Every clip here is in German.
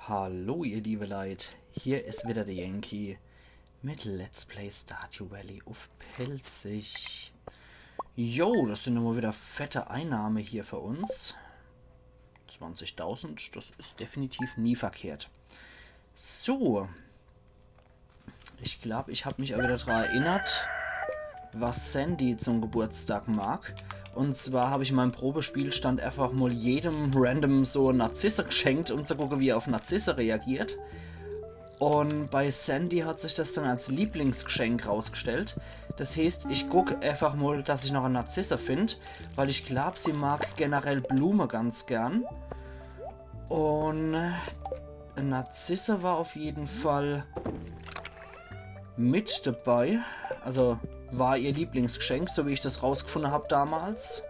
Hallo ihr liebe Leute, hier ist wieder der Yankee mit Let's Play Stardew Valley auf Pelzig. Jo, das sind immer wieder fette Einnahme hier für uns. 20.000, das ist definitiv nie verkehrt. So, ich glaube, ich habe mich auch wieder daran erinnert, was Sandy zum Geburtstag mag. Und zwar habe ich in meinem Probespielstand einfach mal jedem random so Narzisse geschenkt, um zu gucken, wie er auf Narzisse reagiert. Und bei Sandy hat sich das dann als Lieblingsgeschenk rausgestellt. Das heißt, ich gucke einfach mal, dass ich noch eine Narzisse finde, weil ich glaube, sie mag generell Blume ganz gern. Und eine Narzisse war auf jeden Fall mit dabei. Also war ihr Lieblingsgeschenk, so wie ich das rausgefunden habe damals.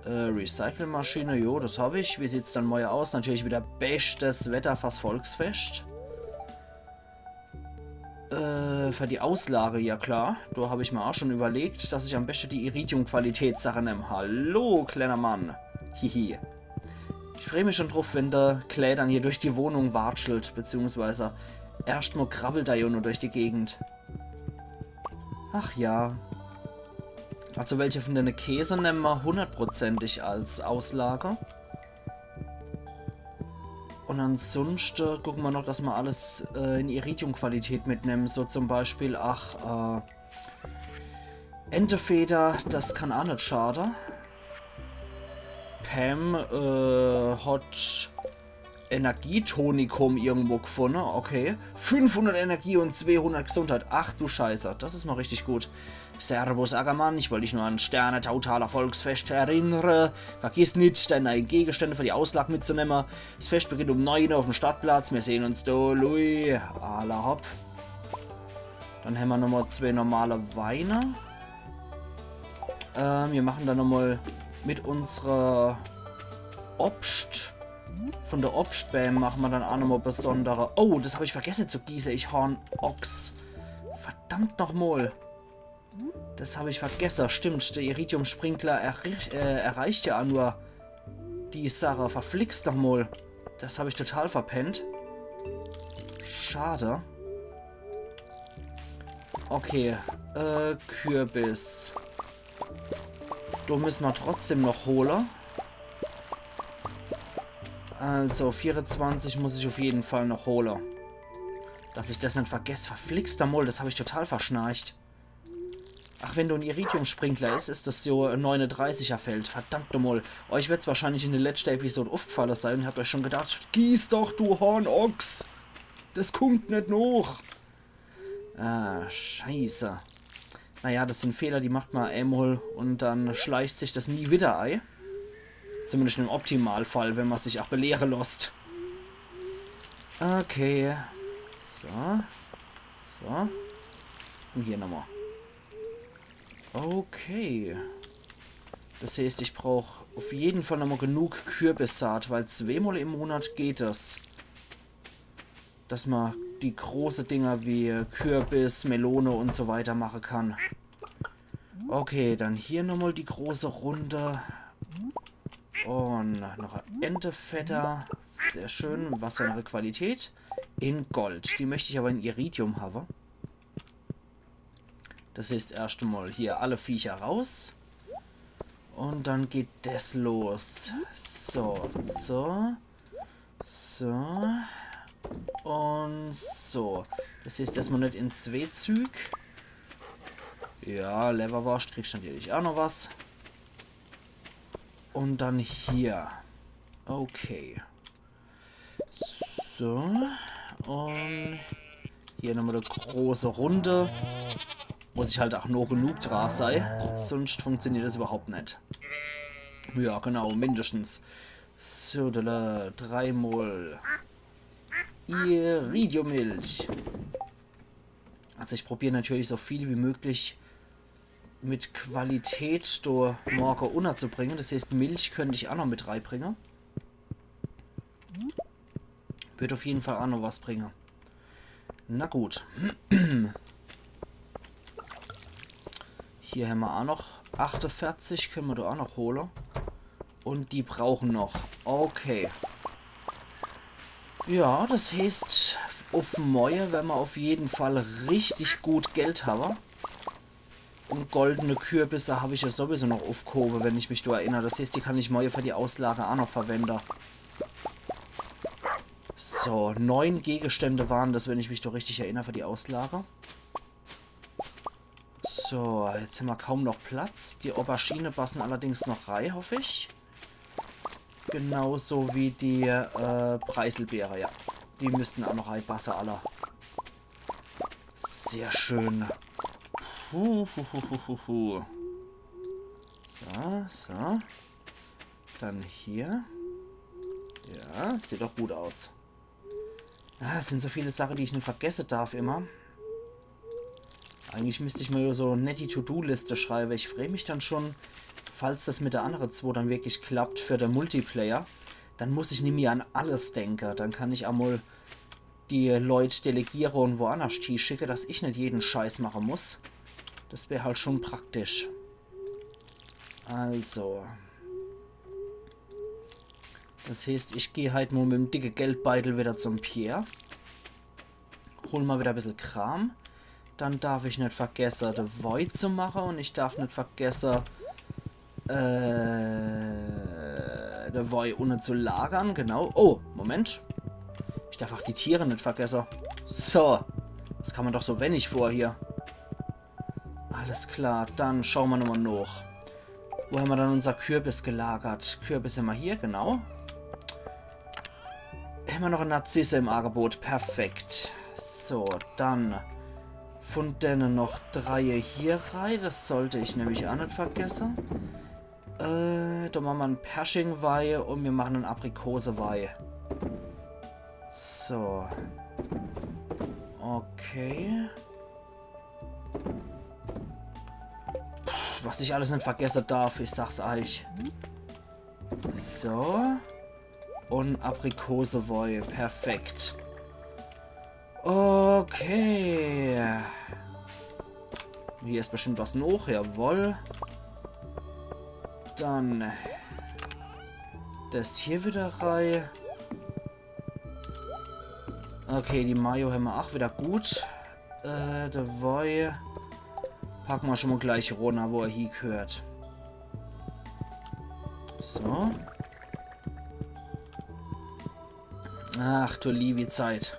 Recyclingmaschine, jo, das habe ich. Wie sieht es dann morgen aus? Natürlich wieder bestes Wetter fürs Volksfest. Für die Auslage, ja klar. Da habe ich mir auch schon überlegt, dass ich am besten die Iridium-Qualitätssache nehme. Hallo, kleiner Mann. Hihi. Ich freue mich schon drauf, wenn der Clay dann hier durch die Wohnung watschelt, beziehungsweise erstmal krabbelt er ja nur durch die Gegend. Ach ja. Also welche von den Käse nehmen wir hundertprozentig als Auslage. Und ansonsten gucken wir noch, dass wir alles in Iridium-Qualität mitnehmen. So zum Beispiel, Entefeder, das kann auch nicht schaden. Pam hat Energietonikum irgendwo gefunden. Okay. 500 Energie und 200 Gesundheit. Ach du Scheiße, das ist mal richtig gut. Servus Ackermann, ich wollte dich nur an Sterne totaler Volksfest erinnern. Vergiss nicht, deine Gegenstände für die Auslage mitzunehmen. Das Fest beginnt um 9 Uhr auf dem Stadtplatz. Wir sehen uns da, Louis. Alla hopp. Dann haben wir nochmal 2 normale Weine. Wir machen dann nochmal mit unserer Obst. Von der Obstbäm machen wir dann auch nochmal besondere. Oh, das habe ich vergessen zu gießen. Ich horn Ochs. Verdammt nochmal. Das habe ich vergessen. Stimmt, der Iridium-Sprinkler erreicht ja nur die Sache. Verflixt nochmal. Das habe ich total verpennt. Schade. Okay. Kürbis. Da müssen wir trotzdem noch holen. Also, 24 muss ich auf jeden Fall noch holen. Dass ich das nicht vergesse. Verflixter Moll, das habe ich total verschnarcht. Ach, wenn du ein Iridium-Sprinkler ist das so ein 39er Feld. Verdammt nochmal. Euch wird es wahrscheinlich in der letzten Episode aufgefallen sein und habt euch schon gedacht, gieß doch, du Hornochs. Das kommt nicht noch. Ah, scheiße. Naja, das sind Fehler, die macht man einmal und dann schleicht sich das nie wieder ein. Zumindest im Optimalfall, wenn man sich auch belehren lässt. Okay. So. So. Und hier nochmal. Okay. Das heißt, ich brauche auf jeden Fall nochmal genug Kürbissaat, weil 2-mal im Monat geht es. Dass man die große Dinger wie Kürbis, Melone und so weiter machen kann. Okay, dann hier nochmal die große Runde. Und noch ein Entefetter. Sehr schön. Was für eine Qualität. In Gold. Die möchte ich aber in Iridium haben. Das heißt erst einmal hier alle Viecher raus. Und dann geht das los. So, so. So. Und so. Das heißt erstmal nicht in 2 Züge. Ja, Leberwurst kriegst du natürlich auch noch was. Und dann hier. Okay. So. Und hier nochmal eine große Runde. Muss ich halt auch noch genug dran sein. Sonst funktioniert das überhaupt nicht. Ja, genau, mindestens. So, 3-mal Iridiummilch. Also ich probiere natürlich so viel wie möglich mit Qualität da morgen unterzubringen. Das heißt, Milch könnte ich auch noch mit reinbringen. Wird auf jeden Fall auch noch was bringen. Na gut. Hier haben wir auch noch 48, können wir da auch noch holen. Und die brauchen noch. Okay. Ja, das heißt, auf Mäue werden wir auf jeden Fall richtig gut Geld haben. Und goldene Kürbisse habe ich ja sowieso noch aufgehoben, wenn ich mich da erinnere. Das heißt, die kann ich Mäue für die Auslage auch noch verwenden. So, 9 Gegenstände waren das, wenn ich mich doch richtig erinnere, für die Auslage. So, jetzt haben wir kaum noch Platz. Die Aubergine passen allerdings noch rein, hoffe ich. Genauso wie die Preiselbeere, ja. Die müssten auch noch reinpassen, alle. Sehr schön. So, so. Dann hier. Ja, sieht doch gut aus. Ah, es sind so viele Sachen, die ich nicht vergessen darf immer. Eigentlich müsste ich mir so eine nette To-Do-Liste schreiben. Ich freue mich dann schon, falls das mit der anderen 2 dann wirklich klappt für den Multiplayer. Dann muss ich nicht mehr an alles denken. Dann kann ich einmal die Leute delegieren und woanders schicken, dass ich nicht jeden Scheiß machen muss. Das wäre halt schon praktisch. Also. Das heißt, ich gehe halt mal mit dem dicken Geldbeutel wieder zum Pierre. Hol mal wieder ein bisschen Kram. Dann darf ich nicht vergessen, den Void zu machen. Und ich darf nicht vergessen, den Void unten zu lagern. Genau. Oh, Moment. Ich darf auch die Tiere nicht vergessen. So. Das kann man doch so wenig vor hier. Alles klar. Dann schauen wir nochmal nach. Wo haben wir dann unser Kürbis gelagert? Kürbis haben wir hier, genau. Haben wir noch eine Narzisse im Angebot. Perfekt. So, dann von denen noch 3 hier rein. Das sollte ich nämlich auch nicht vergessen. Da machen wir einen Pershing-Weih und wir machen einen Aprikose-Weih. So. Okay. Was ich alles nicht vergessen darf, ich sag's euch. So. Und Aprikose-Weih. Perfekt. Okay. Hier ist bestimmt was noch. Jawohl. Dann das hier wieder rein. Okay, die Mayo haben wir auch wieder gut. Der Weih packen wir schon mal gleich runter, wo er hier gehört. So. Ach du liebe Zeit.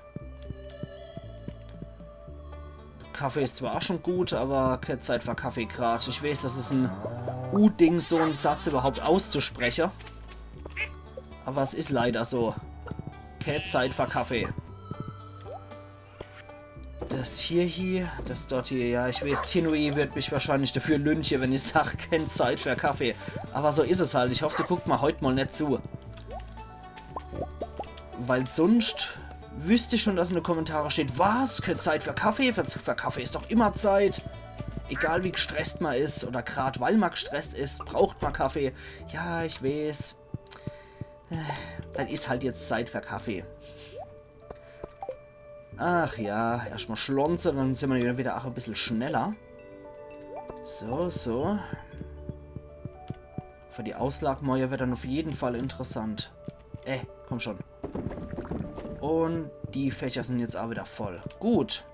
Kaffee ist zwar auch schon gut, aber keine Zeit für Kaffee gerade. Ich weiß, das ist ein U-Ding, so einen Satz überhaupt auszusprechen. Aber es ist leider so. Keine Zeit für Kaffee. Das hier, das dort hier, ja, ich weiß, Tinui wird mich wahrscheinlich dafür lynchen, wenn ich sage, keine Zeit für Kaffee. Aber so ist es halt. Ich hoffe, sie guckt mal heute mal nicht zu. Weil sonst wüsste ich schon, dass in den Kommentaren steht, was? Keine Zeit für Kaffee? Für Kaffee ist doch immer Zeit. Egal wie gestresst man ist oder gerade weil man gestresst ist, braucht man Kaffee. Ja, ich weiß. Dann ist halt jetzt Zeit für Kaffee. Ach ja, erstmal schlonzen, dann sind wir wieder auch ein bisschen schneller. So, so. Für die Auslagmäuer wird dann auf jeden Fall interessant. Komm schon. Und die Fächer sind jetzt auch wieder voll. Gut.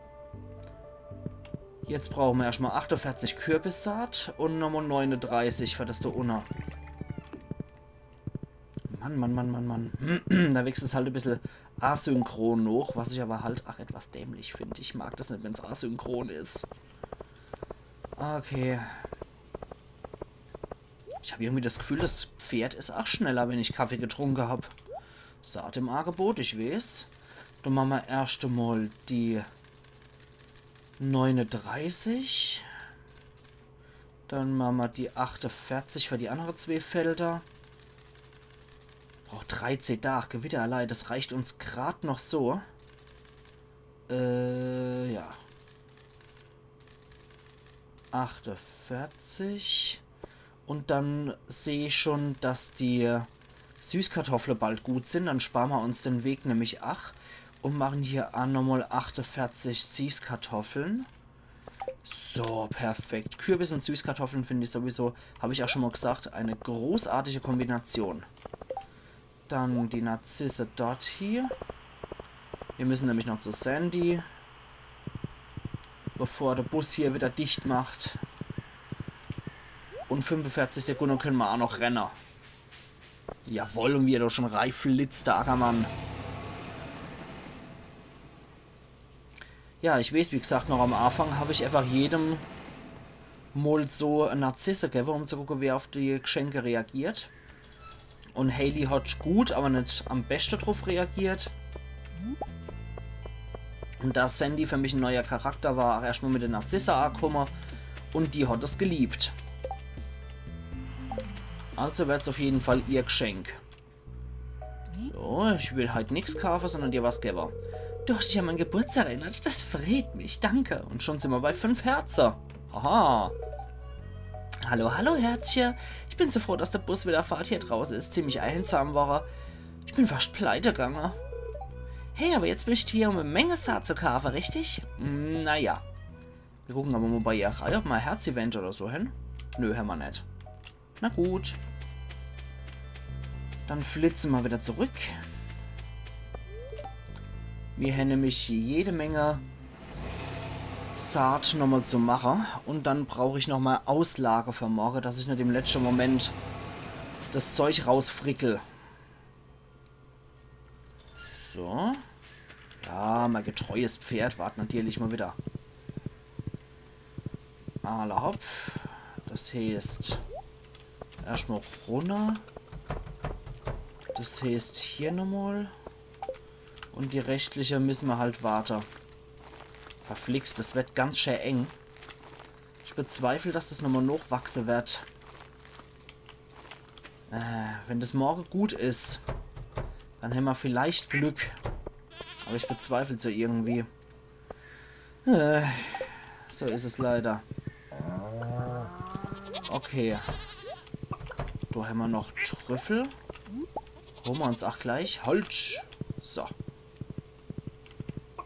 Jetzt brauchen wir erstmal 48 Kürbissaat und nochmal 39 für das da unten. Mann. Da wächst es halt ein bisschen asynchron noch, was ich aber halt auch etwas dämlich finde. Ich mag das nicht, wenn es asynchron ist. Okay. Ich habe irgendwie das Gefühl, das Pferd ist auch schneller, wenn ich Kaffee getrunken habe. Saat im Angebot, ich weiß. Dann machen wir erst einmal die 39. Dann machen wir die 48 für die anderen 2 Felder. Braucht 13 Tage, Gewitter allein, das reicht uns gerade noch so. Ja. 48. Und dann sehe ich schon, dass die Süßkartoffeln bald gut sind. Dann sparen wir uns den Weg nämlich und machen hier auch nochmal 48 Süßkartoffeln. So, perfekt. Kürbis und Süßkartoffeln finde ich sowieso, habe ich auch schon mal gesagt, eine großartige Kombination. Dann die Narzisse dort hier. Wir müssen nämlich noch zu Sandy, bevor der Bus hier wieder dicht macht. Und 45 Sekunden können wir auch noch rennen. Jawohl, und wie er doch schon reif flitzt, der Ackermann. Ja, ich weiß, wie gesagt, noch am Anfang habe ich einfach jedem mal so eine Narzisse gegeben, um zu gucken, wer auf die Geschenke reagiert. Und Hailey hat gut, aber nicht am besten drauf reagiert. Und da Sandy für mich ein neuer Charakter war, erstmal mit den Narzisse angekommen und die hat es geliebt. Also wird es auf jeden Fall ihr Geschenk. So, ich will halt nichts kaufen, sondern dir was geben. Du hast dich an meinen Geburtstag erinnert, das freut mich, danke. Und schon sind wir bei 5 Herzen. Haha. Hallo, hallo Herzchen. Ich bin so froh, dass der Bus wieder fahrt. Hier draußen ist ziemlich einsam war. Ich bin fast pleite gegangen. Hey, aber jetzt bin ich hier, um eine Menge Saat zu kaufen, richtig? Naja. Wir gucken aber mal bei ihr rein, ob mal ein Herz-Event oder so hin. Nö, haben wir nicht. Na gut. Dann flitzen wir wieder zurück. Wir haben nämlich jede Menge Saat nochmal zu machen. Und dann brauche ich nochmal Auslage für morgen, dass ich nicht im letzten Moment das Zeug rausfrickel. So. Ja, mein getreues Pferd wartet natürlich mal wieder. Alle Hopf. Das heißt erstmal runter. Das heißt hier nochmal. Und die rechtliche müssen wir halt warten. Verflixt, das wird ganz schön eng. Ich bezweifle, dass das nochmal noch wachsen wird. Wenn das morgen gut ist, dann haben wir vielleicht Glück. Aber ich bezweifle es ja irgendwie. So ist es leider. Okay. Da haben wir noch Trüffel. Holen wir uns auch gleich. Halt! So.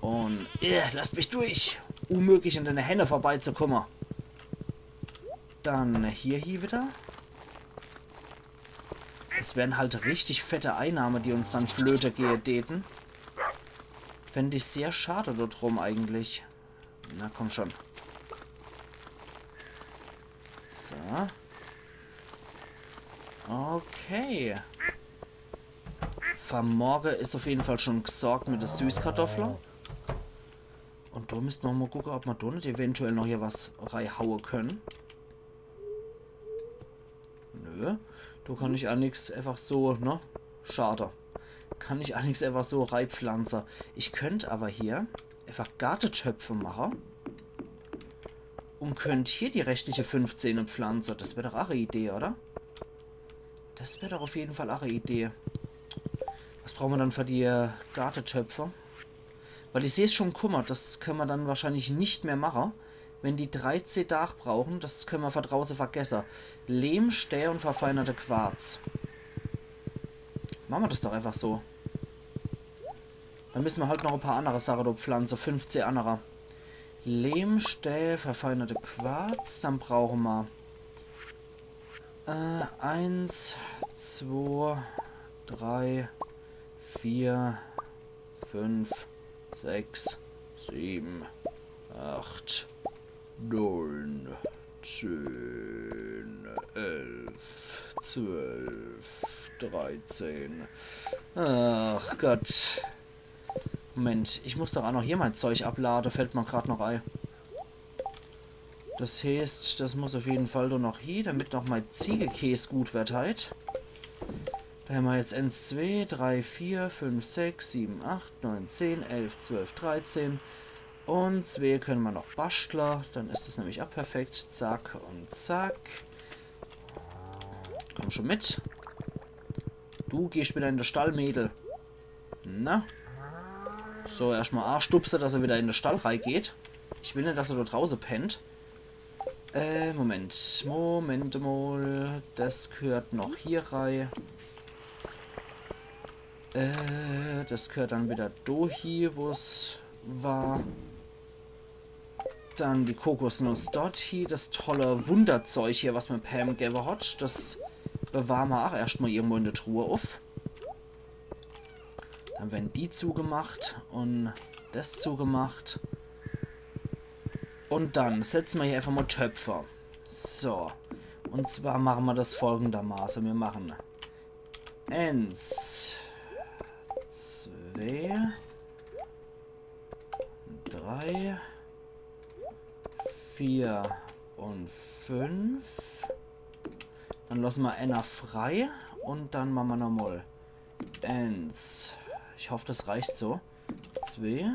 Und lasst mich durch. Unmöglich an deine Hände vorbeizukommen. Dann hier wieder. Es wären halt richtig fette Einnahmen, die uns dann flöte gehen. Fände ich sehr schade darum eigentlich. Na komm schon. So. Okay. Für morgen ist auf jeden Fall schon gesorgt mit der Süßkartoffeln. Und da müssten wir mal gucken, ob wir da nicht eventuell noch hier was reinhauen können. Nö. Da kann ich auch nichts einfach so, ne? Schade. Kann ich auch nichts einfach so reinpflanzen. Ich könnte aber hier einfach Gartentöpfe machen. Und könnte hier die restliche 15 pflanzen. Das wäre doch auch eine Idee, oder? Das wäre doch auf jeden Fall auch eine Idee. Was brauchen wir dann für die Gartentöpfe? Weil ich sehe es schon, Kummer, das können wir dann wahrscheinlich nicht mehr machen. Wenn die 13 Tage brauchen, das können wir von draußen vergessen. Lehm, Stäh und verfeinerte Quarz. Machen wir das doch einfach so. Dann müssen wir halt noch ein paar andere Sachen pflanzen. 15 andere. Lehm, Stäh, verfeinerte Quarz. Dann brauchen wir 1, 2, 3, 4, 5, 6, 7, 8, 9, 10, 11, 12, 13. Ach Gott. Moment, ich muss doch auch noch hier mein Zeug abladen, fällt mir gerade noch ein. Das heißt, das muss auf jeden Fall nur noch hier, damit noch mein Ziegekäse gut wird halt. Da haben wir jetzt 1, 2, 3, 4, 5, 6, 7, 8, 9, 10, 11, 12, 13. Und 2 können wir noch basteln. Dann ist das nämlich auch perfekt. Zack und zack. Komm schon mit. Du gehst wieder in den Stall, Mädel. Na? So, erstmal A-Stupse, dass er wieder in den Stall reingeht. Ich will nicht, dass er da draußen pennt. Moment mal. Das gehört noch hier rein. Das gehört dann wieder da hier, wo es war. Dann die Kokosnuss dort hier. Das tolle Wunderzeug hier, was mir Pam gegeben hat. Das bewahren wir auch erstmal irgendwo in der Truhe auf. Dann werden die zugemacht und das zugemacht. Und dann setzen wir hier einfach mal Töpfer. So. Und zwar machen wir das folgendermaßen. Wir machen 1, 2, 3, 4 und 5. Dann lassen wir einer frei. Und dann machen wir nochmal 1. Ich hoffe, das reicht so. 2,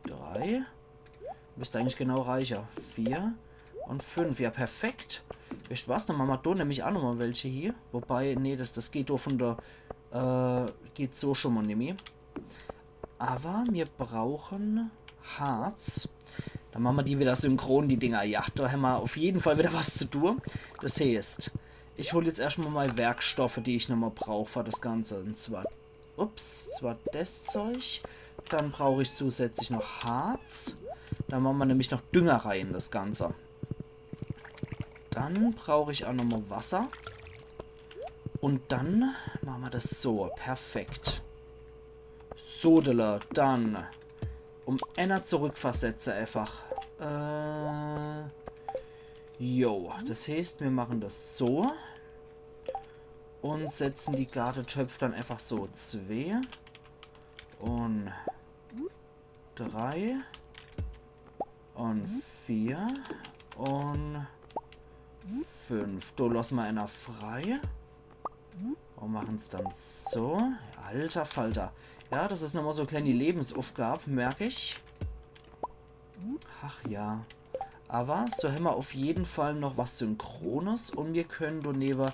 3. Müsste eigentlich genau reicher. 4 und 5. Ja, perfekt. Weißt du was? Dann machen wir da nämlich auch nochmal welche hier. Wobei, nee, das geht doch von der... geht so schon mal nicht mehr. Aber wir brauchen Harz. Dann machen wir die wieder synchron, die Dinger. Ja, da haben wir auf jeden Fall wieder was zu tun. Das heißt, ich hole jetzt erstmal mal Werkstoffe, die ich nochmal brauche für das Ganze. Und zwar, zwar das Zeug. Dann brauche ich zusätzlich noch Harz. Dann machen wir nämlich noch Dünger rein, das Ganze. Dann brauche ich auch nochmal Wasser. Und dann machen wir das so. Perfekt. Sodele. Dann um einer zurückversetze einfach. Jo. Das heißt, wir machen das so. Und setzen die Gartentöpfe dann einfach so. 2 und 3 und 4 und 5. Da lassen wir einer frei. Und machen es dann so. Alter Falter. Ja, das ist nochmal so eine kleine Lebensaufgabe, merke ich. Ach ja. Aber so haben wir auf jeden Fall noch was Synchrones. Und wir können daneben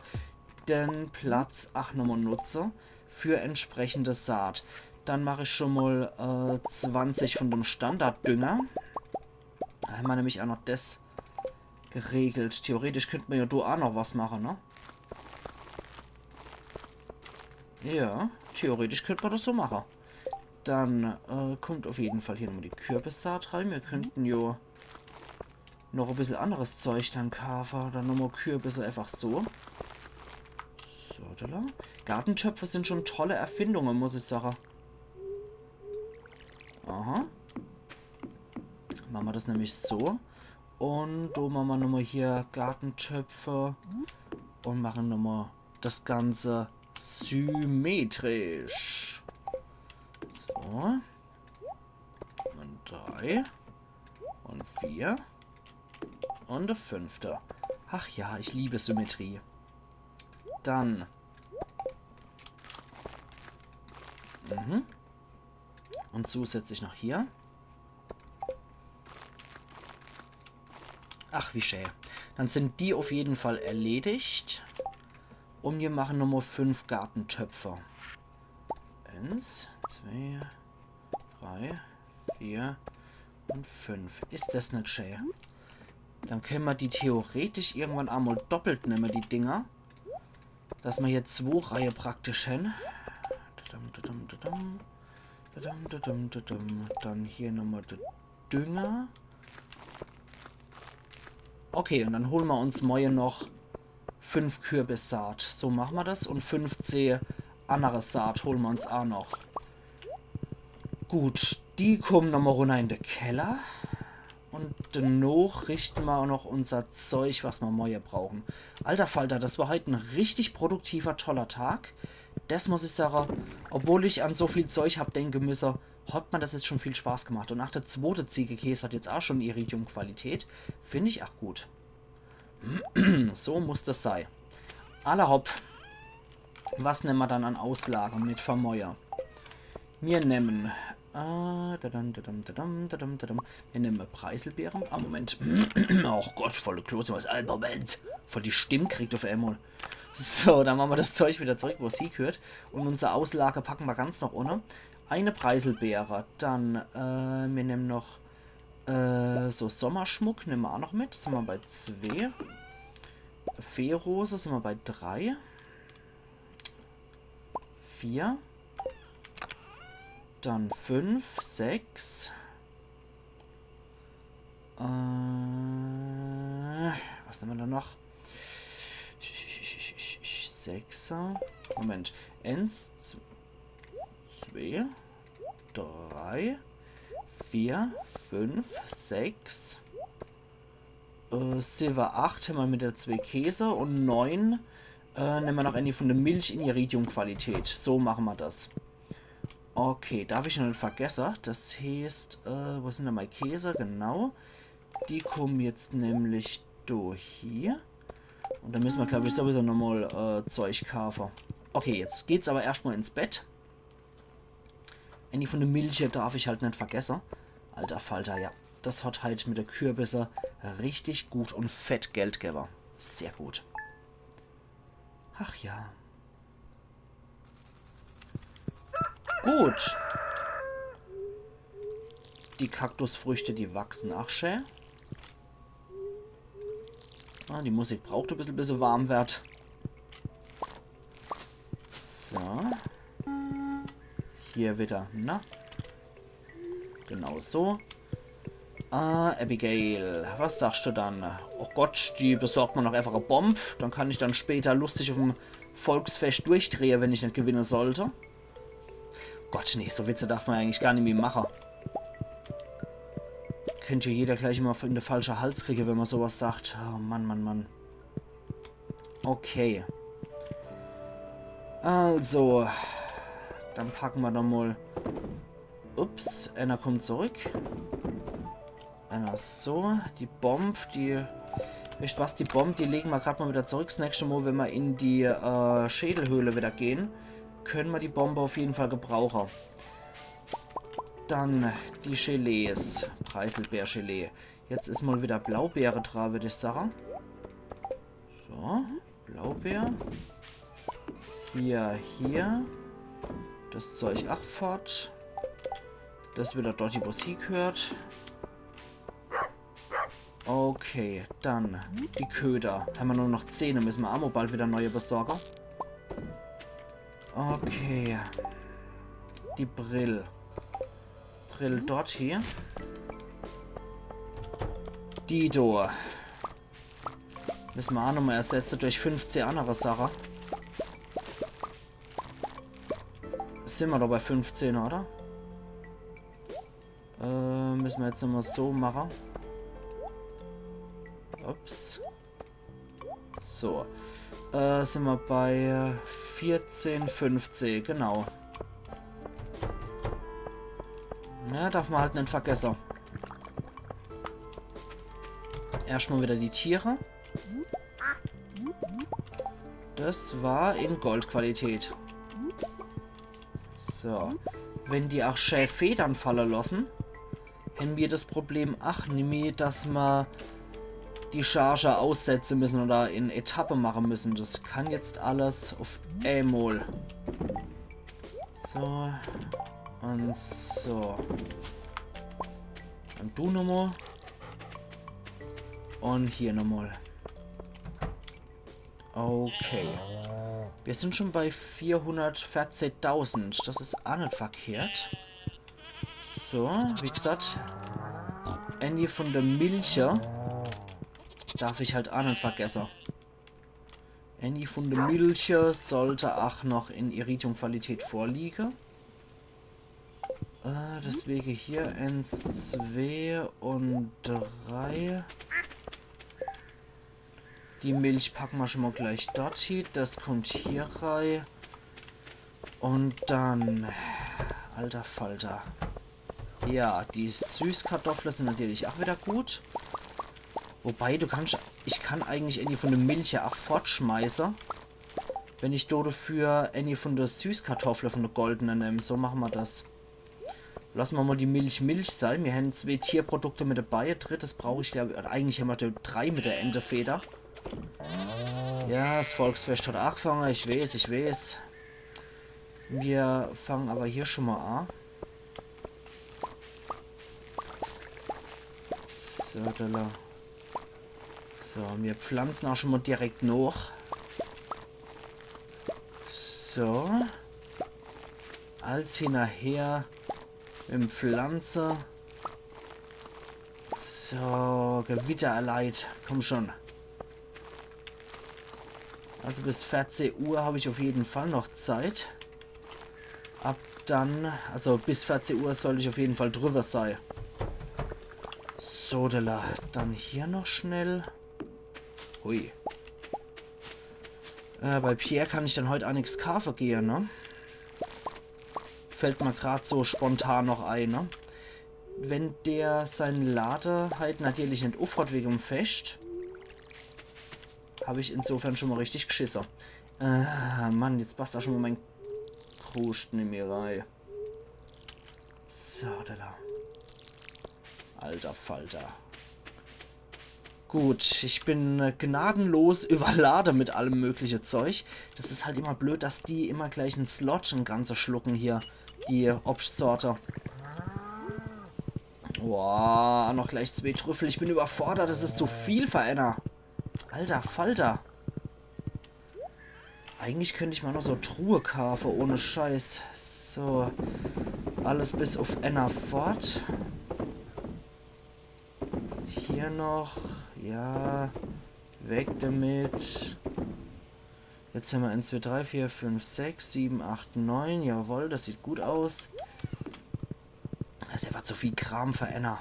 den Platz auch nochmal nutzen für entsprechende Saat. Dann mache ich schon mal 20 von dem Standarddünger. Da haben wir nämlich auch noch das geregelt. Theoretisch könnte man ja da auch noch was machen, ne? Ja, theoretisch könnte man das so machen. Dann kommt auf jeden Fall hier nochmal die Kürbissaat rein. Wir könnten ja noch ein bisschen anderes Zeug dann kaufen. Dann nochmal Kürbisse einfach so. So, da. Gartentöpfe sind schon tolle Erfindungen, muss ich sagen. Aha. Machen wir das nämlich so. Und da machen wir nochmal hier Gartentöpfe. Und machen nochmal das Ganze symmetrisch. So. Und 3. Und 4. Und der 5. Ach ja, ich liebe Symmetrie. Dann. Und zusätzlich noch hier. Ach, wie schön. Dann sind die auf jeden Fall erledigt. Und wir machen nochmal 5 Gartentöpfe. 1, 2, 3, 4 und 5. Ist das nicht schön? Dann können wir die theoretisch irgendwann einmal doppelt nehmen, die Dinger. Dass wir hier 2 Reihe praktisch hin. Dann hier nochmal der Dünger. Okay, und dann holen wir uns morgen noch 5 Kürbissaat. So machen wir das. Und 15 andere Saat holen wir uns auch noch. Gut, die kommen nochmal runter in den Keller. Und dennoch richten wir auch noch unser Zeug, was wir morgen brauchen. Alter Falter, das war heute ein richtig produktiver, toller Tag. Das muss ich sagen, obwohl ich an so viel Zeug habe denken müssen, hat mir das jetzt schon viel Spaß gemacht. Und auch der zweite Ziegekäse hat jetzt auch schon Iridium-Qualität. Finde ich auch gut. So muss das sein. Aller hopp. Was nehmen wir dann an Auslage mit Vermäuer? Wir nehmen... wir nehmen Preiselbeeren. Ah, Moment. Ach Gott, volle Klose. Was? Moment. Voll die Stimme kriegt auf einmal. So, dann machen wir das Zeug wieder zurück, wo es hingehört. Und unsere Auslage packen wir ganz nach unten. Eine Preiselbeere. Dann, wir nehmen noch so Sommerschmuck. Nehmen wir auch noch mit. Sind wir bei 2. Feerose sind wir bei 3. 4. Dann 5, 6. Was nehmen wir da noch? 6er. Moment. 1, 2, 3, 4, 5, 6, Silber 8 haben wir mit der 2 Käse und 9 nehmen wir noch eine von der Milch in Iridium-Qualität. So machen wir das. Okay, darf ich noch nicht vergessen. Das heißt, wo sind denn meine Käse? Genau. Die kommen jetzt nämlich durch hier. Und dann müssen wir, glaube ich, sowieso nochmal Zeug kaufen. Okay, jetzt geht's aber erstmal ins Bett. Eine von der Milch darf ich halt nicht vergessen. Alter Falter, ja. Das hat halt mit der Kürbisse richtig gut und fett Geldgeber. Sehr gut. Ach ja. Gut. Die Kaktusfrüchte, die wachsen auch schön. Ah, die Musik braucht ein bisschen, bis sie warm wird. So. Hier wieder, na? Genau so. Abigail, was sagst du dann? Oh Gott, die besorgt man noch einfach eine Bombe. Dann kann ich dann später lustig auf dem Volksfest durchdrehen, wenn ich nicht gewinnen sollte. Gott, nee, so Witze darf man eigentlich gar nicht mehr machen. Könnte ja jeder gleich immer in den falschen Hals kriegen, wenn man sowas sagt. Oh Mann, Mann, Mann. Okay. Also. Dann packen wir dann mal. Ups, einer kommt zurück. Einer so. Die Bombe, die. Weißt du was, die Bombe, die legen wir gerade mal wieder zurück. Das nächste Mal, wenn wir in die Schädelhöhle wieder gehen, können wir die Bombe auf jeden Fall gebrauchen. Dann die Gelees. Preiselbeer-Gelee. Jetzt ist mal wieder Blaubeere dran, würde ich sagen. So, Blaubeer. Hier. Das Zeug auch fort. Das wieder dort, die Musik hört. Okay, dann die Köder. Haben wir nur noch 10, müssen wir auch bald wieder neue besorgen. Okay. Die Brill dort hier. Dido. Müssen wir auch nochmal ersetzen durch 15 andere Sachen. Sind wir doch bei 15, oder? Müssen wir jetzt nochmal so machen. Ups. So. Sind wir bei 14, 15, genau. Ja, darf man halt nicht vergessen. Erstmal wieder die Tiere. Das war in Goldqualität. So. Wenn die auch schön Federn fallen lassen, haben wir das Problem, nämlich, dass wir die Charge aussetzen müssen oder in Etappe machen müssen. Das kann jetzt alles auf einmal. So. Und so. Und du nochmal. Und hier nochmal. Okay. Wir sind schon bei 414.000. Das ist auch nicht verkehrt. So, wie gesagt. Ende von der Milche. Darf ich halt auch nicht vergessen. Ende von der Milche sollte auch noch in Iridium-Qualität vorliegen. Deswegen hier 1, 2 und 3. Die Milch packen wir schon mal gleich dort hin. Das kommt hier rein. Und dann. Alter Falter. Ja, die Süßkartoffeln sind natürlich auch wieder gut. Wobei, ich kann eigentlich Annie von der Milch ja auch fortschmeißen. Wenn ich dafür Annie von der Süßkartoffel von der goldenen nehme. So machen wir das. Lassen wir mal die Milch sein. Wir haben 2 Tierprodukte mit dabei. Drittes brauche ich, glaube ich. Eigentlich haben wir 3 mit der Entefeder. Ja, das Volksfest hat angefangen. Ich weiß. Wir fangen aber hier schon mal an. So, da. So, wir pflanzen auch schon mal direkt noch. So. Als hinterher mit dem Pflanze. So, Gewitter erleid. Komm schon. Also bis 14 Uhr habe ich auf jeden Fall noch Zeit. Ab dann, also bis 14 Uhr sollte ich auf jeden Fall drüber sein. So, dann hier noch schnell. Hui. Bei Pierre kann ich dann heute auch nichts kaufen gehen, ne? Fällt mir gerade so spontan noch ein, ne? Wenn der seinen Lader halt natürlich nicht aufhat wegen dem Fest, habe ich insofern schon mal richtig geschissen. Mann, jetzt passt da schon mal mein Krusten in mir rein. So, Alter Falter. Gut, ich bin gnadenlos überladen mit allem möglichen Zeug. Das ist halt immer blöd, dass die immer gleich einen Slot ein ganzer schlucken hier. Die Obstsorte. Boah, noch gleich 2 Trüffel. Ich bin überfordert, das ist zu viel für einer. Alter Falter. Eigentlich könnte ich mal noch so Truhe kaufen, ohne Scheiß. So. Alles bis auf einer fort. Hier noch. Ja. Weg damit. Jetzt haben wir 1, 2, 3, 4, 5, 6, 7, 8, 9. Jawohl, das sieht gut aus. Das ist einfach zu viel Kram für Anna.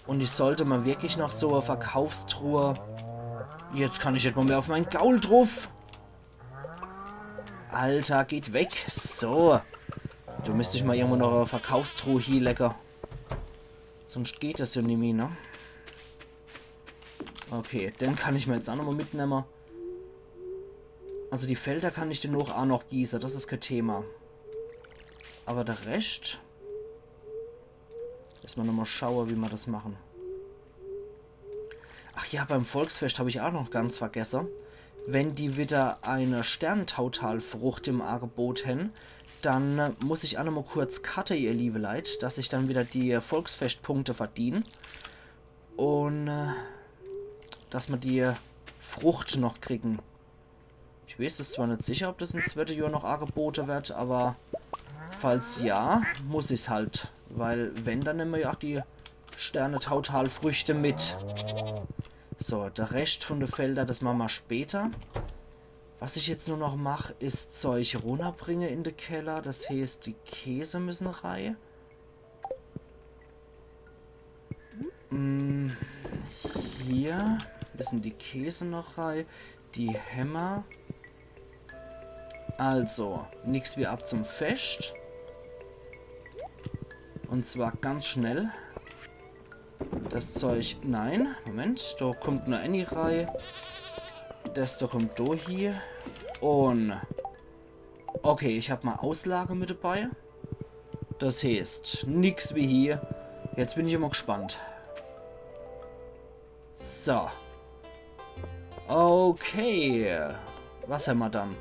Und ich sollte mal wirklich noch so eine Verkaufstruhe. Jetzt kann ich nicht mal mehr auf meinen Gaul drauf. Alter, geht weg. So. Du müsstest mal irgendwo noch eine Verkaufstruhe hier lecker. Sonst geht das ja nicht mehr, ne? Okay, den kann ich mir jetzt auch nochmal mitnehmen. Also die Felder kann ich den auch noch gießen, das ist kein Thema. Aber der Rest... Lass mal nochmal schauen, wie wir das machen. Ach ja, beim Volksfest habe ich auch noch ganz vergessen. Wenn die wieder eine Sternentautalfrucht im Angebot haben, dann muss ich auch noch mal kurz cutten, ihr liebe Leid, dass ich dann wieder die Volksfestpunkte verdiene. Und dass wir die Frucht noch kriegen. Ich weiß es zwar nicht sicher, ob das im 2. Jahr noch angeboten wird, aber falls ja, muss ich es halt. Weil wenn, dann nehmen wir ja auch die Sterne-Tautalfrüchte mit. So, der Rest von den Feldern, das machen wir später. Was ich jetzt nur noch mache, ist Zeug runterbringen in den Keller. Das heißt, die Käse müssen rein. Hier müssen die Käse noch rein. Die Hämmer. Also, nichts wie ab zum Fest. Und zwar ganz schnell. Das Zeug, nein, Moment, da kommt eine Annie rein. Das da kommt da hier. Und, okay, ich habe mal Auslage mit dabei. Das heißt, nichts wie hier. Jetzt bin ich immer gespannt. So. Okay. Was haben wir dann?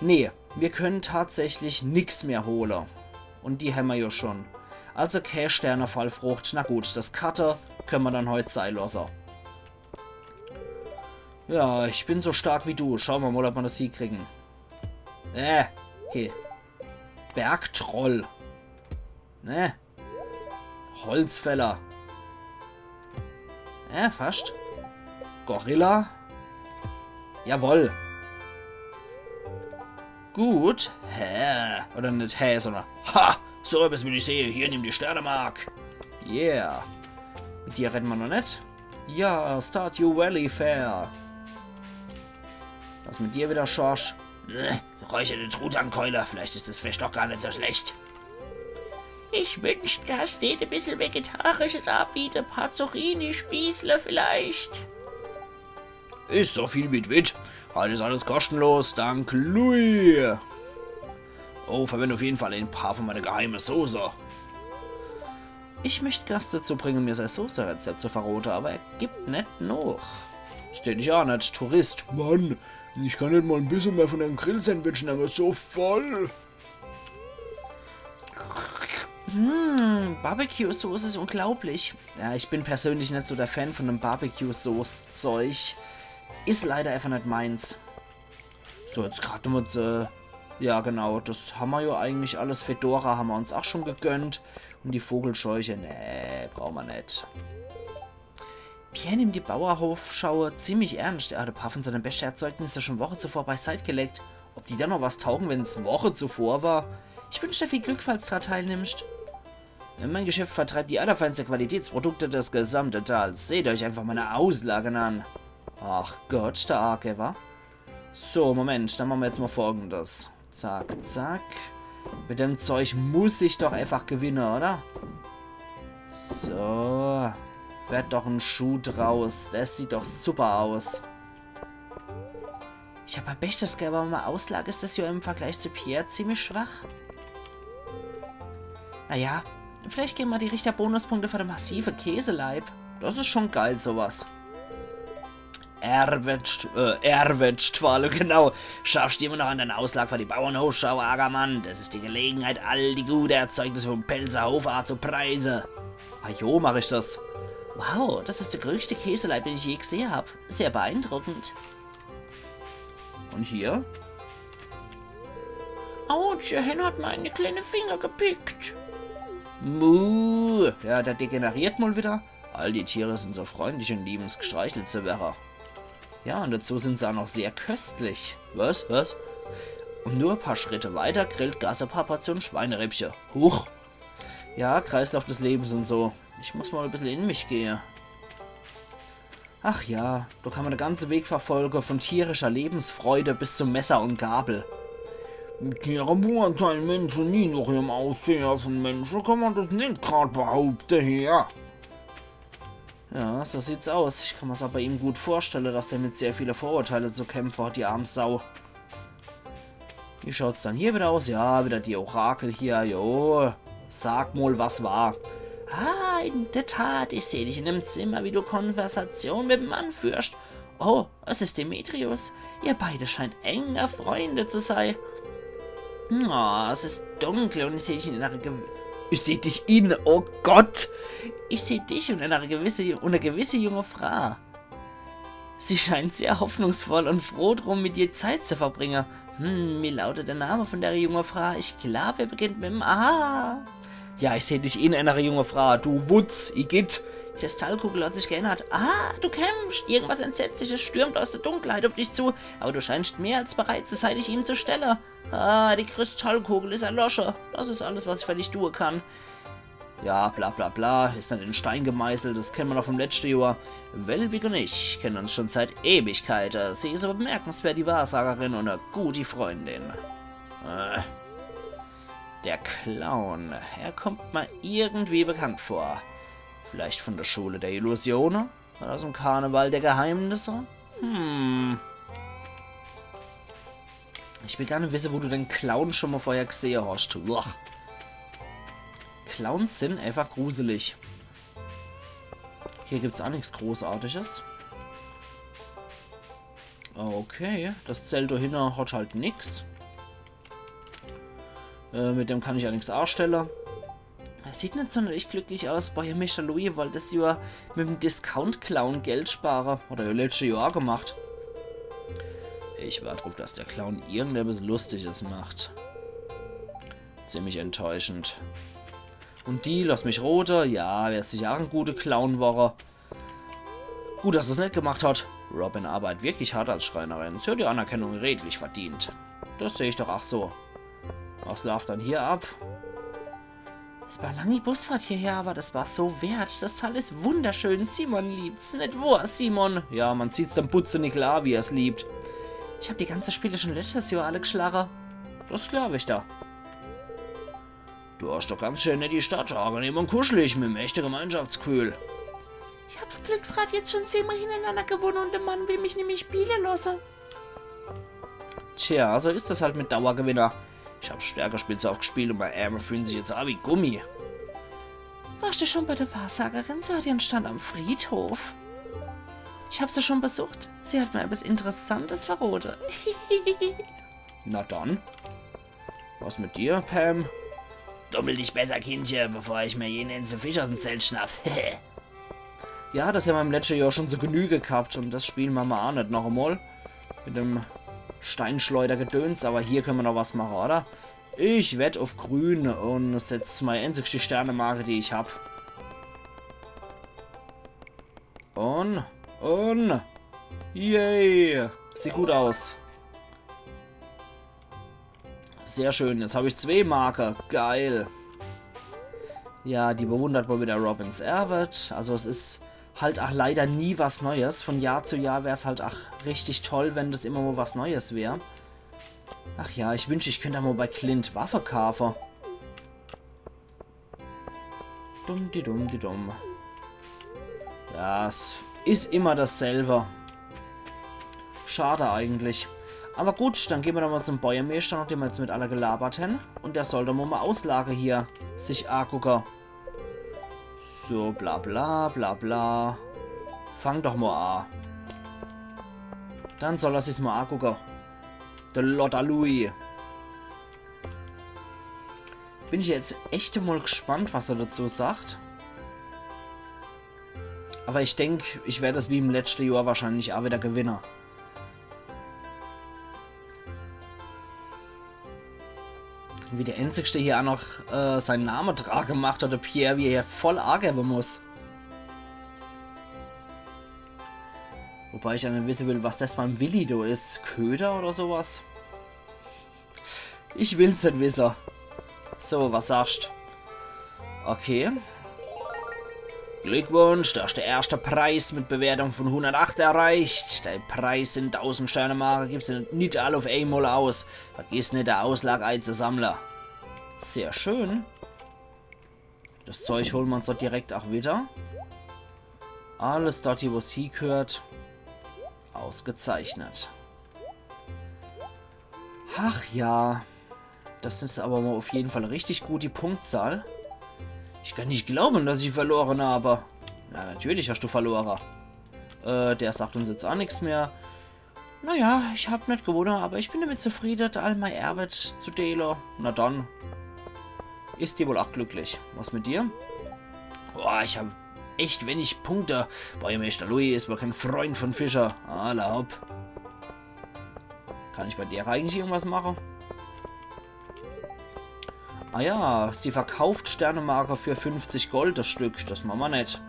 Nee, wir können tatsächlich nichts mehr holen. Und die haben wir ja schon. Also keine Sternefallfrucht. Na gut, das Cutter können wir dann heute sein lassen. Ja, ich bin so stark wie du. Schauen wir mal, ob wir das hier kriegen. Okay. Bergtroll. Holzfäller. Fast. Gorilla. Jawohl. Gut. Oder nicht sondern ha! So etwas will ich sehen. Hier, nimm die Sternemark. Yeah. Mit dir rennen wir noch nicht. Ja, Stardew Valley Fair. Was mit dir wieder, Schorsch? Räucherte Truthahnkeule. Vielleicht ist das Fest doch gar nicht so schlecht. Ich wünschte, dass die ein bisschen Vegetarisches anbieten. Ein paar Zucchini-Spießle vielleicht. Ist so viel mit Wit. Heute ist alles kostenlos. Dank Louis. Oh, verwende auf jeden Fall ein paar von meiner geheimen Soße. Ich möchte Gast dazu bringen, mir sein Soße-Rezept zu verraten, aber er gibt nicht noch. Steht ich auch nicht, Tourist. Mann, ich kann nicht mal ein bisschen mehr von dem Grillsandwich nehmen, so voll. Barbecue-Soße ist unglaublich. Ja, ich bin persönlich nicht so der Fan von dem Barbecue-Soße-Zeug. Ist leider einfach nicht meins. So, jetzt gerade mit ja, genau, das haben wir ja eigentlich alles. Fedora haben wir uns auch schon gegönnt. Und die Vogelscheuche, nee, brauchen wir nicht. Pierre nimmt die Bauerhofschau ziemlich ernst. Er hat ein paar von seinen besten Erzeugnisse schon Wochen zuvor beiseite gelegt. Ob die dann noch was tauchen, wenn es Woche zuvor war? Ich wünsche dir viel Glück, falls du daran teilnimmst. Mein Geschäft vertreibt die allerfeinsten Qualitätsprodukte des gesamten Tals. Seht euch einfach meine Auslagen an. Ach Gott, der Arke, wa? So, Moment, dann machen wir jetzt mal Folgendes. Zack, zack. Mit dem Zeug muss ich doch einfach gewinnen, oder? So. Werd doch ein Schuh draus. Das sieht doch super aus. Ich habe Pech, das Gelbe, aber meine Auslage ist das ja im Vergleich zu Pierre ziemlich schwach. Naja, vielleicht geben wir die Richter-Bonuspunkte für den massive Käseleib. Das ist schon geil, sowas. Erwetschwale, genau. Schaffst du immer noch an den Auslag für die Bauernhofschau, Agermann. Das ist die Gelegenheit, all die gute Erzeugnisse vom Pelzer Hofart zu preisen. Ah jo, mache ich das. Wow, das ist der größte Käseleib, den ich je gesehen habe. Sehr beeindruckend. Und hier? Autsch, der Hen hat meine kleinen Finger gepickt. Muh. Ja, der degeneriert mal wieder. All die Tiere sind so freundlich und lieben es, gestreichelt zu werden. Ja, und dazu sind sie auch noch sehr köstlich. Was? Und nur ein paar Schritte weiter grillt Gas ein paar Portionen Schweinerippchen. Huch. Ja, Kreislauf des Lebens und so. Ich muss mal ein bisschen in mich gehen. Ach ja, da kann man den ganzen Weg verfolgen, von tierischer Lebensfreude bis zum Messer und Gabel. Mit ihrem beurteilen Menschen nie noch im Aussehen von Menschen, kann man das nicht gerade behaupten hier. Ja, so sieht's aus. Ich kann mir es aber ihm gut vorstellen, dass der mit sehr vielen Vorurteilen zu kämpfen hat, die Armsau. Wie schaut's dann hier wieder aus? Ja, wieder die Orakel hier. Jo, sag mal, was war. Ah, in der Tat, ich sehe dich in dem Zimmer, wie du Konversation mit dem Mann führst. Oh, es ist Demetrius. Ihr beide scheint enger Freunde zu sein. Oh, es ist dunkel und ich sehe dich in einer oh Gott! Ich sehe dich und eine gewisse junge Frau. Sie scheint sehr hoffnungsvoll und froh drum, mit dir Zeit zu verbringen. Wie lautet der Name von der jungen Frau? Ich glaube, er beginnt mit dem A. Ja, ich sehe dich in einer junge Frau. Du Wutz, Igitt. Die Kristallkugel hat sich geändert. Ah, du kämpfst. Irgendwas Entsetzliches stürmt aus der Dunkelheit auf dich zu. Aber du scheinst mehr als bereit zu sein, dich ihm zu stellen. Ah, die Kristallkugel ist erloschen. Das ist alles, was ich für dich tun kann. Ja, bla bla bla, ist dann in Stein gemeißelt, das kennen wir noch vom letzten Jahr. Welwig und ich kennen uns schon seit Ewigkeiten. Sie ist aber bemerkenswert die Wahrsagerin und eine gute Freundin. Der Clown, er kommt mir irgendwie bekannt vor. Vielleicht von der Schule der Illusionen? Oder aus dem Karneval der Geheimnisse? Ich will gerne wissen, wo du den Clown schon mal vorher gesehen hast. Uah. Clowns sind einfach gruselig. Hier gibt es auch nichts Großartiges. Okay, das Zelt dahinter hat halt nichts. Mit dem kann ich ja nichts anstellen. Er sieht nicht sonderlich glücklich aus. Boah, Mr. Louis wollte das Jahr mit dem Discount-Clown Geld sparen. Hat er ja letztes Jahr gemacht. Ich warte drauf, dass der Clown irgendetwas Lustiges macht. Ziemlich enttäuschend. Und die, lass mich rote. Ja, wäre sicher auch ein guter Clown-Woche. Gut, dass es nicht gemacht hat. Robin arbeitet wirklich hart als Schreinerin. Sie hat die Anerkennung redlich verdient. Das sehe ich doch auch so. Was läuft dann hier ab? Es war lange Busfahrt hierher, aber das war so wert. Das Tal ist wunderschön. Simon liebt's. Nicht wahr, Simon? Ja, man sieht's dem Putze nicht klar, wie er es liebt. Ich habe die ganze Spiele schon letztes Jahr alle geschlagen. Das glaube ich da. Du hast doch ganz schön in die Stadt, angenehm und kuschelig, mit einem echten Gemeinschaftsgefühl. Ich hab's Glücksrad jetzt schon 10-mal hintereinander gewonnen und der Mann will mich nämlich spielen lassen. Tja, so ist das halt mit Dauergewinner. Ich hab Stärkerspielze aufgespielt und meine Ärmel fühlen sich jetzt an wie Gummi. Warst du schon bei der Wahrsagerin? Sie hat ihren Stand am Friedhof. Ich hab sie schon besucht. Sie hat mir etwas Interessantes verraten. Na dann. Was mit dir, Pam? Dummel dich besser, Kindchen, bevor ich mir jeden Ense Fisch aus dem Zelt schnapp. Ja, das haben wir im letzten Jahr schon so Genüge gehabt und das spielen wir mal auch nicht noch einmal. Mit dem Steinschleudergedöns, aber hier können wir noch was machen, oder? Ich wette auf grün und setze meine einzigste Sternemarke, die ich habe. Und. Yay! Sieht gut aus. Sehr schön, jetzt habe ich 2 Marker. Geil. Ja, die bewundert wohl wieder Robins Erwert. Also es ist halt auch leider nie was Neues. Von Jahr zu Jahr wäre es halt auch richtig toll, wenn das immer mal was Neues wäre. Ach ja, ich wünsche, ich könnte mal bei Clint Waffe kaufen. Dumm, die dumm, die dumm. Ja, es ist immer dasselbe. Schade eigentlich. Aber gut, dann gehen wir doch mal zum Bäuermeister, nachdem wir jetzt mit aller gelabert haben. Und der soll doch mal Auslage hier sich angucken. So, bla bla, bla bla. Fang doch mal an. Dann soll er sich's mal angucken. Der Lotta Louis. Bin ich jetzt echt mal gespannt, was er dazu sagt. Aber ich denke, ich werde es wie im letzten Jahr wahrscheinlich auch wieder gewinnen. Wie der Einzigste hier auch noch seinen Namen tragen macht, oder Pierre, wie er voll angeben muss. Wobei ich ja nicht wissen will, was das beim Willi da ist. Köder oder sowas? Ich will's nicht wissen. So, was sagst du? Okay. Glückwunsch, du hast den ersten Preis mit Bewertung von 108 erreicht. Der Preis sind 1000 Sterne-Marke, gibst du nicht alle auf einmal aus. Vergiss nicht, der Auslag einzusammeln. Sehr schön. Das Zeug holen wir uns dort direkt auch wieder. Alles dort hier, wo es hingehört. Ausgezeichnet. Ach ja. Das ist aber mal auf jeden Fall richtig gut, die Punktzahl. Ich kann nicht glauben, dass ich verloren habe. Ja, natürlich hast du verloren. Der sagt uns jetzt auch nichts mehr. Naja, ich habe nicht gewonnen, aber ich bin damit zufrieden, all mein Erbe zu teilen. Na dann. Ist dir wohl auch glücklich. Was mit dir? Boah, ich habe echt wenig Punkte. Bäuermeister Louis ist wohl kein Freund von Fischer. Alla hopp. Kann ich bei dir eigentlich irgendwas machen? Ah ja, sie verkauft Sternemarker für 50 Gold das Stück. Das machen wir nicht.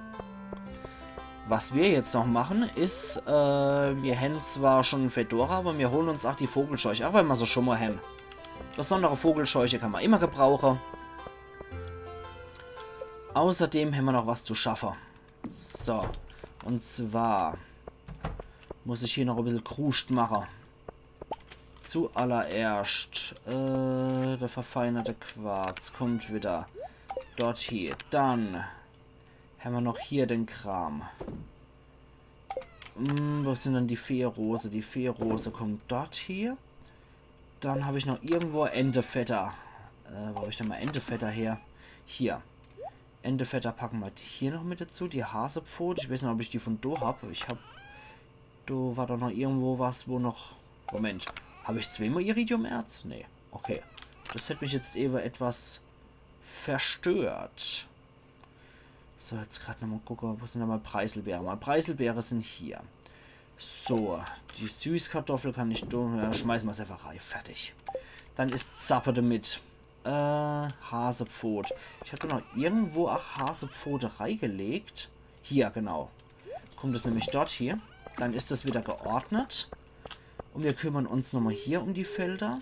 Was wir jetzt noch machen, ist, wir haben zwar schon Fedora, aber wir holen uns auch die Vogelscheuche. Auch wenn wir so schon mal haben. Besondere Vogelscheuche kann man immer gebrauchen. Außerdem haben wir noch was zu schaffen. So. Und zwar muss ich hier noch ein bisschen Kruscht machen. Zuallererst der verfeinerte Quarz kommt wieder dort hier. Dann haben wir noch hier den Kram. Wo sind denn die Feerrose? Die Feerrose kommt dort hier. Dann habe ich noch irgendwo Entefetter. Wo habe ich denn mal Entefetter her? Hier. Entefetter packen wir hier noch mit dazu. Die Hasepfote. Ich weiß nicht, ob ich die von Do habe. Ich habe... Do war doch noch irgendwo was, wo noch... Moment. Habe ich zweimal Iridiumerz? Nee. Okay. Das hätte mich jetzt eben etwas verstört. So, jetzt gerade nochmal gucken. Wo sind nochmal Preiselbeere? Mal Preiselbeere sind hier. So. Die Süßkartoffel kann ich... Ja, schmeißen wir es einfach rein. Fertig. Dann ist Zappe damit. Hasepfot. Ich habe noch irgendwo auch Hasepfote reingelegt. Hier, genau. Kommt es nämlich dort hier. Dann ist das wieder geordnet. Und wir kümmern uns nochmal hier um die Felder.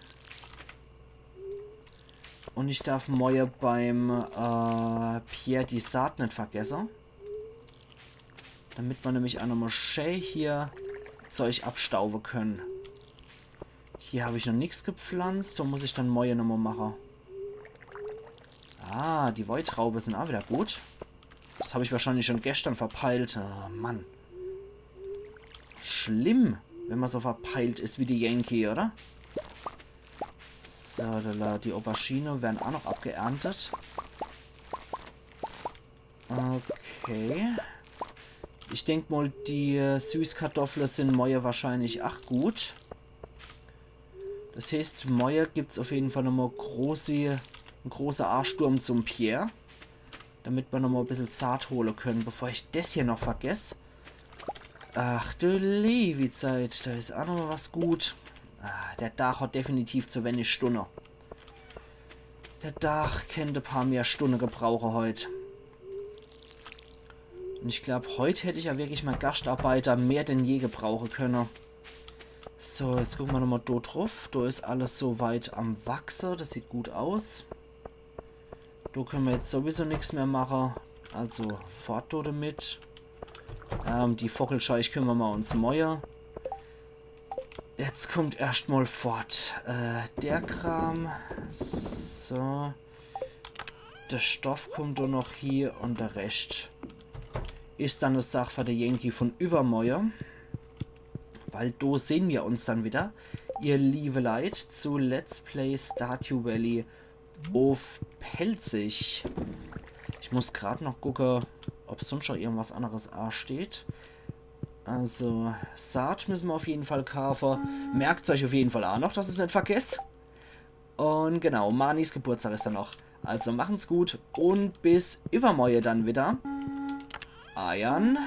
Und ich darf Moje beim Pierre die Saat nicht vergessen. Damit wir nämlich auch nochmal schön hier Zeug abstauben können. Hier habe ich noch nichts gepflanzt. Da muss ich dann Moje nochmal machen. Ah, die Weintraube sind auch wieder gut. Das habe ich wahrscheinlich schon gestern verpeilt. Oh, Mann. Schlimm, wenn man so verpeilt ist wie die Yankee, oder? So, die Aubergine werden auch noch abgeerntet. Okay. Ich denke mal, die Süßkartoffeln sind Moje wahrscheinlich auch gut. Das heißt, Moje gibt es auf jeden Fall nochmal ein großer Arschsturm zum Pierre. Damit wir nochmal ein bisschen Saat holen können, bevor ich das hier noch vergesse. Ach du Levi-Zeit, da ist auch nochmal was gut. Der Dach hat definitiv zu wenig Stunden. Der Dach könnte ein paar mehr Stunden gebrauchen heute. Und ich glaube, heute hätte ich ja wirklich mal Gastarbeiter mehr denn je gebrauchen können. So, jetzt gucken wir nochmal dort drauf. Da ist alles so weit am Wachsen. Das sieht gut aus. Da können wir jetzt sowieso nichts mehr machen. Also fort da damit. Die Vogelscheich kümmern wir uns morgen. Jetzt kommt erstmal fort. Der Kram. So. Der Stoff kommt da noch hier und der Rest ist dann eine Sache für der Yankee von übermorgen. Weil da sehen wir uns dann wieder, ihr liebe Leid, zu Let's Play Stardew Valley auf Pelzig. Ich muss gerade noch gucken, ob sonst schon irgendwas anderes steht. Also, Saat müssen wir auf jeden Fall kaufen. Merkt euch auf jeden Fall auch noch, dass ich es nicht vergesst. Und genau, Manis Geburtstag ist dann noch. Also machen's gut und bis übermorgen dann wieder. Ayan,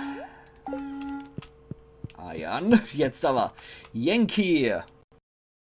jetzt aber Yankee.